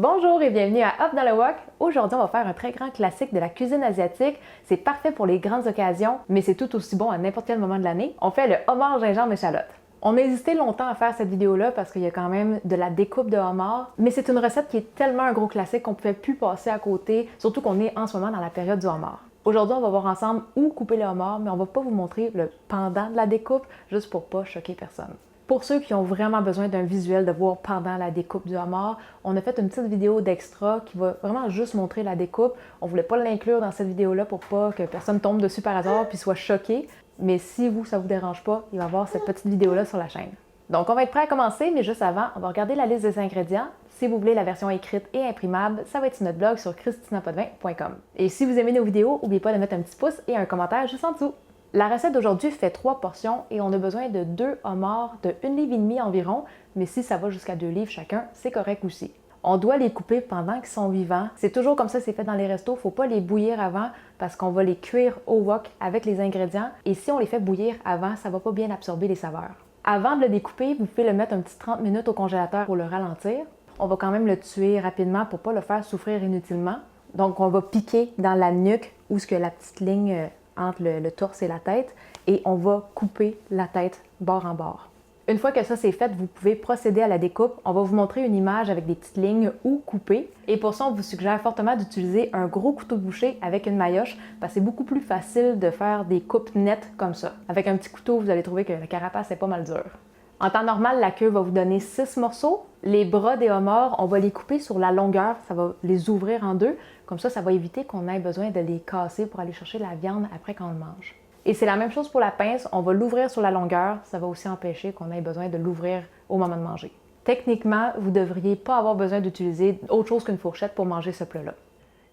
Bonjour et bienvenue à Up dans le Wok. Aujourd'hui, on va faire un très grand classique de la cuisine asiatique. C'est parfait pour les grandes occasions, mais c'est tout aussi bon à n'importe quel moment de l'année. On fait le homard gingembre échalote. On a hésité longtemps à faire cette vidéo-là parce qu'il y a quand même de la découpe de homard, mais c'est une recette qui est tellement un gros classique qu'on ne pouvait plus passer à côté, surtout qu'on est en ce moment dans la période du homard. Aujourd'hui, on va voir ensemble où couper le homard, mais on ne va pas vous montrer le pendant de la découpe, juste pour pas choquer personne. Pour ceux qui ont vraiment besoin d'un visuel de voir pendant la découpe du homard, on a fait une petite vidéo d'extra qui va vraiment juste montrer la découpe. On voulait pas l'inclure dans cette vidéo-là pour pas que personne tombe dessus par hasard puis soit choqué. Mais si vous, ça vous dérange pas, il va y avoir cette petite vidéo-là sur la chaîne. Donc on va être prêt à commencer, mais juste avant, on va regarder la liste des ingrédients. Si vous voulez la version écrite et imprimable, ça va être sur notre blog sur christinapotvin.com. Et si vous aimez nos vidéos, n'oubliez pas de mettre un petit pouce et un commentaire juste en dessous. La recette d'aujourd'hui fait 3 portions et on a besoin de 2 homards de 1,5 livre environ, mais si ça va jusqu'à 2 livres chacun, c'est correct aussi. On doit les couper pendant qu'ils sont vivants. C'est toujours comme ça, c'est fait dans les restos. Faut pas les bouillir avant parce qu'on va les cuire au wok avec les ingrédients. Et si on les fait bouillir avant, ça va pas bien absorber les saveurs. Avant de le découper, vous pouvez le mettre un petit 30 minutes au congélateur pour le ralentir. On va quand même le tuer rapidement pour pas le faire souffrir inutilement. Donc on va piquer dans la nuque où ce que la petite ligne entre le torse et la tête, et on va couper la tête bord en bord. Une fois que ça c'est fait, vous pouvez procéder à la découpe. On va vous montrer une image avec des petites lignes où couper. Et pour ça, on vous suggère fortement d'utiliser un gros couteau boucher avec une maillotche, parce que c'est beaucoup plus facile de faire des coupes nettes comme ça. Avec un petit couteau, vous allez trouver que la carapace est pas mal dure. En temps normal, la queue va vous donner 6 morceaux. Les bras des homards, on va les couper sur la longueur, ça va les ouvrir en deux. Comme ça va éviter qu'on ait besoin de les casser pour aller chercher la viande après qu'on le mange. Et c'est la même chose pour la pince, on va l'ouvrir sur la longueur, ça va aussi empêcher qu'on ait besoin de l'ouvrir au moment de manger. Techniquement, vous ne devriez pas avoir besoin d'utiliser autre chose qu'une fourchette pour manger ce plat-là.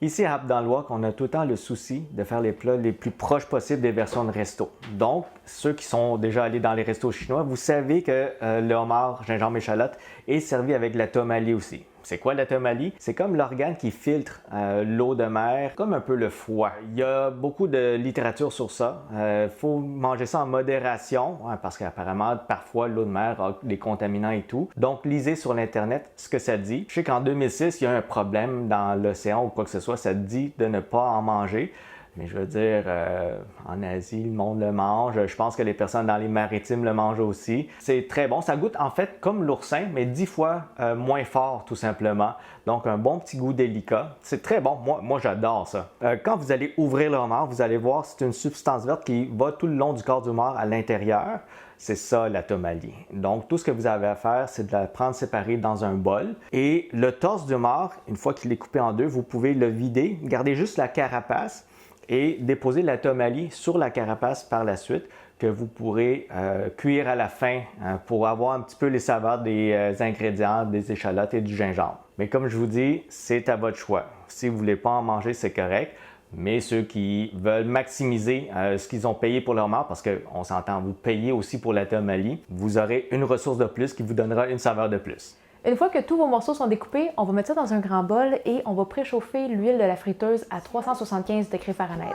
Ici à Up dans le Wok, on a tout le temps le souci de faire les plats les plus proches possibles des versions de resto. Donc, ceux qui sont déjà allés dans les restos chinois, vous savez que le homard gingembre échalote est servi avec la tomali aussi. C'est quoi la tomali? C'est comme l'organe qui filtre l'eau de mer, comme un peu le foie. Il y a beaucoup de littérature sur ça. Il faut manger ça en modération, parce qu'apparemment, parfois, l'eau de mer a des contaminants et tout. Donc, lisez sur l'Internet ce que ça dit. Je sais qu'en 2006, il y a un problème dans l'océan ou quoi que ce soit. Ça dit de ne pas en manger. Mais je veux dire, en Asie, le monde le mange. Je pense que les personnes dans les maritimes le mangent aussi. C'est très bon. Ça goûte en fait comme l'oursin, mais 10 fois moins fort, tout simplement. Donc, un bon petit goût délicat. C'est très bon. Moi j'adore ça. Quand vous allez ouvrir le homard, vous allez voir, c'est une substance verte qui va tout le long du corps du homard à l'intérieur. C'est ça, la tomali. Donc, tout ce que vous avez à faire, c'est de la prendre séparée dans un bol. Et le torse du homard, une fois qu'il est coupé en deux, vous pouvez le vider, garder juste la carapace et déposer la tomali sur la carapace par la suite, que vous pourrez cuire à la fin pour avoir un petit peu les saveurs des ingrédients, des échalotes et du gingembre. Mais comme je vous dis, c'est à votre choix. Si vous ne voulez pas en manger, c'est correct. Mais ceux qui veulent maximiser ce qu'ils ont payé pour leur homard, parce qu'on s'entend, vous payez aussi pour la tomali, vous aurez une ressource de plus qui vous donnera une saveur de plus. Une fois que tous vos morceaux sont découpés, on va mettre ça dans un grand bol et on va préchauffer l'huile de la friteuse à 375 degrés Fahrenheit.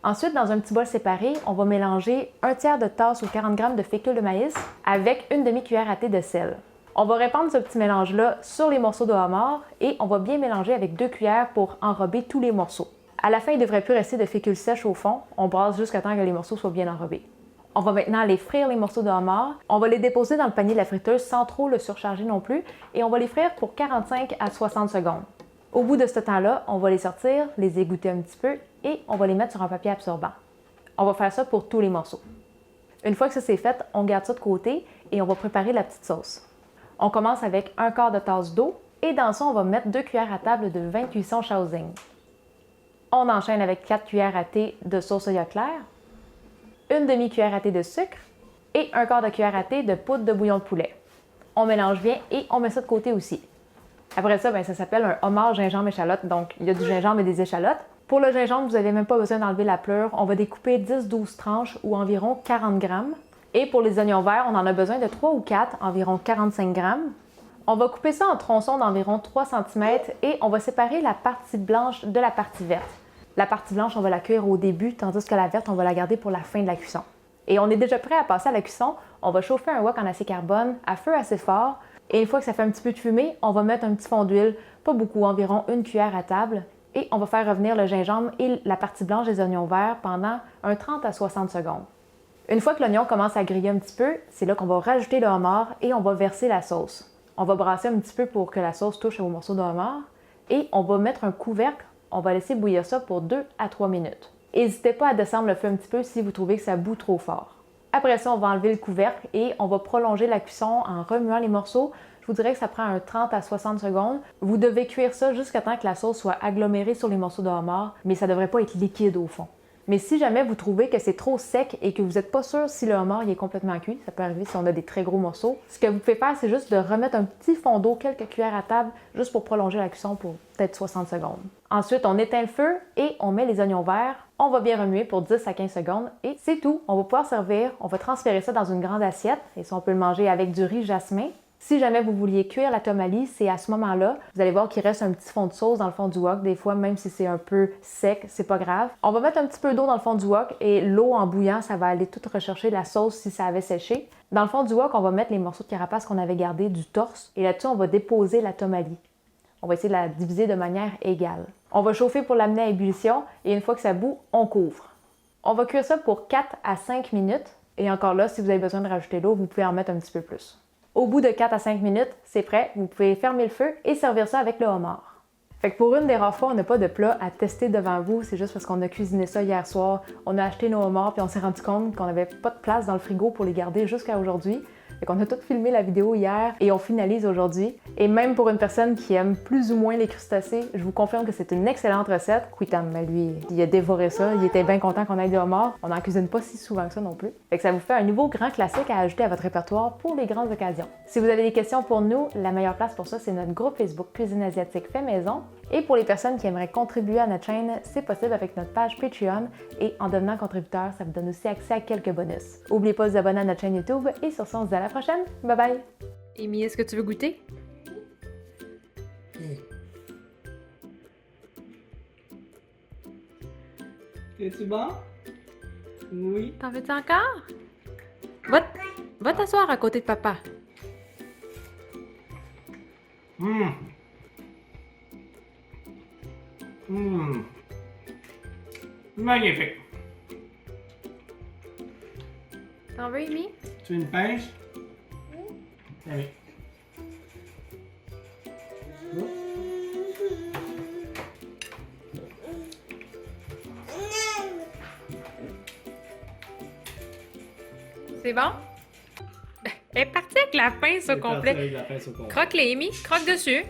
Ensuite, dans un petit bol séparé, on va mélanger 1/3 de tasse ou 40 g de fécule de maïs avec une demi-cuillère à thé de sel. On va répandre ce petit mélange-là sur les morceaux de homard et on va bien mélanger avec 2 cuillères pour enrober tous les morceaux. À la fin, il ne devrait plus rester de fécule sèche au fond. On brasse jusqu'à temps que les morceaux soient bien enrobés. On va maintenant aller frire les morceaux de homard. On va les déposer dans le panier de la friteuse sans trop le surcharger non plus et on va les frire pour 45 à 60 secondes. Au bout de ce temps-là, on va les sortir, les égoutter un petit peu et on va les mettre sur un papier absorbant. On va faire ça pour tous les morceaux. Une fois que ça c'est fait, on garde ça de côté et on va préparer la petite sauce. On commence avec 1/4 de tasse d'eau et dans ça, on va mettre 2 cuillères à table de vin cuisson Shaoxing. On enchaîne avec 4 cuillères à thé de sauce soya claire, une demi-cuillère à thé de sucre et 1/4 de cuillère à thé de poudre de bouillon de poulet. On mélange bien et on met ça de côté aussi. Après ça, ça s'appelle un homard gingembre échalote, donc il y a du gingembre et des échalotes. Pour le gingembre, vous n'avez même pas besoin d'enlever la pleure. On va découper 10-12 tranches ou environ 40 g. Et pour les oignons verts, on en a besoin de 3 ou 4, environ 45 g. On va couper ça en tronçons d'environ 3 cm et on va séparer la partie blanche de la partie verte. La partie blanche, on va la cuire au début, tandis que la verte, on va la garder pour la fin de la cuisson. Et on est déjà prêt à passer à la cuisson. On va chauffer un wok en acier carbone à feu assez fort. Et une fois que ça fait un petit peu de fumée, on va mettre un petit fond d'huile, pas beaucoup, environ 1 cuillère à table. Et on va faire revenir le gingembre et la partie blanche des oignons verts pendant un 30 à 60 secondes. Une fois que l'oignon commence à griller un petit peu, c'est là qu'on va rajouter le homard et on va verser la sauce. On va brasser un petit peu pour que la sauce touche aux morceaux de homard et on va mettre un couvercle. On va laisser bouillir ça pour 2 à 3 minutes. N'hésitez pas à descendre le feu un petit peu si vous trouvez que ça bout trop fort. Après ça, on va enlever le couvercle et on va prolonger la cuisson en remuant les morceaux. Je vous dirais que ça prend un 30 à 60 secondes. Vous devez cuire ça jusqu'à temps que la sauce soit agglomérée sur les morceaux de homard, mais ça ne devrait pas être liquide au fond. Mais si jamais vous trouvez que c'est trop sec et que vous n'êtes pas sûr si le homard est complètement cuit, ça peut arriver si on a des très gros morceaux, ce que vous pouvez faire, c'est juste de remettre un petit fond d'eau, quelques cuillères à table, juste pour prolonger la cuisson pour peut-être 60 secondes. Ensuite, on éteint le feu et on met les oignons verts. On va bien remuer pour 10 à 15 secondes et c'est tout. On va pouvoir servir. On va transférer ça dans une grande assiette et ça, on peut le manger avec du riz jasmin. Si jamais vous vouliez cuire la tomali, c'est à ce moment-là, vous allez voir qu'il reste un petit fond de sauce dans le fond du wok. Des fois, même si c'est un peu sec, c'est pas grave. On va mettre un petit peu d'eau dans le fond du wok et l'eau en bouillant, ça va aller tout rechercher la sauce si ça avait séché. Dans le fond du wok, on va mettre les morceaux de carapace qu'on avait gardés du torse et là-dessus, on va déposer la tomali. On va essayer de la diviser de manière égale. On va chauffer pour l'amener à ébullition et une fois que ça bout, on couvre. On va cuire ça pour 4 à 5 minutes et encore là, si vous avez besoin de rajouter l'eau, vous pouvez en mettre un petit peu plus. Au bout de 4 à 5 minutes, c'est prêt. Vous pouvez fermer le feu et servir ça avec le homard. Fait que pour une des rares fois, on n'a pas de plat à tester devant vous. C'est juste parce qu'on a cuisiné ça hier soir. On a acheté nos homards puis on s'est rendu compte qu'on n'avait pas de place dans le frigo pour les garder jusqu'à aujourd'hui. Fait qu'on a tout filmé la vidéo hier et on finalise aujourd'hui. Et même pour une personne qui aime plus ou moins les crustacés, je vous confirme que c'est une excellente recette. Quitam, lui, il a dévoré ça. Il était bien content qu'on ait des homards. On n'en cuisine pas si souvent que ça non plus. Fait que ça vous fait un nouveau grand classique à ajouter à votre répertoire pour les grandes occasions. Si vous avez des questions pour nous, la meilleure place pour ça, c'est notre groupe Facebook Cuisine asiatique fait maison. Et pour les personnes qui aimeraient contribuer à notre chaîne, c'est possible avec notre page Patreon. Et en devenant contributeur, ça vous donne aussi accès à quelques bonus. N'oubliez pas de vous abonner à notre chaîne YouTube. Et sur ce, on se dit à la prochaine. Bye bye! Amy, est-ce que tu veux goûter? Es-tu bon? Oui. T'en veux-tu encore? Va t'asseoir à côté de papa. Magnifique. T'en veux, Amy? Tu veux une pêche? Oui. C'est bon? Elle est partie avec la pince au complet. Croque-les, Amy. Croque dessus.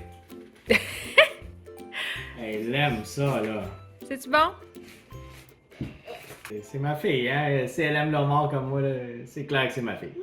Elle aime ça, là. C'est-tu bon? C'est ma fille, hein? Si elle aime le homard comme moi, c'est clair que c'est ma fille.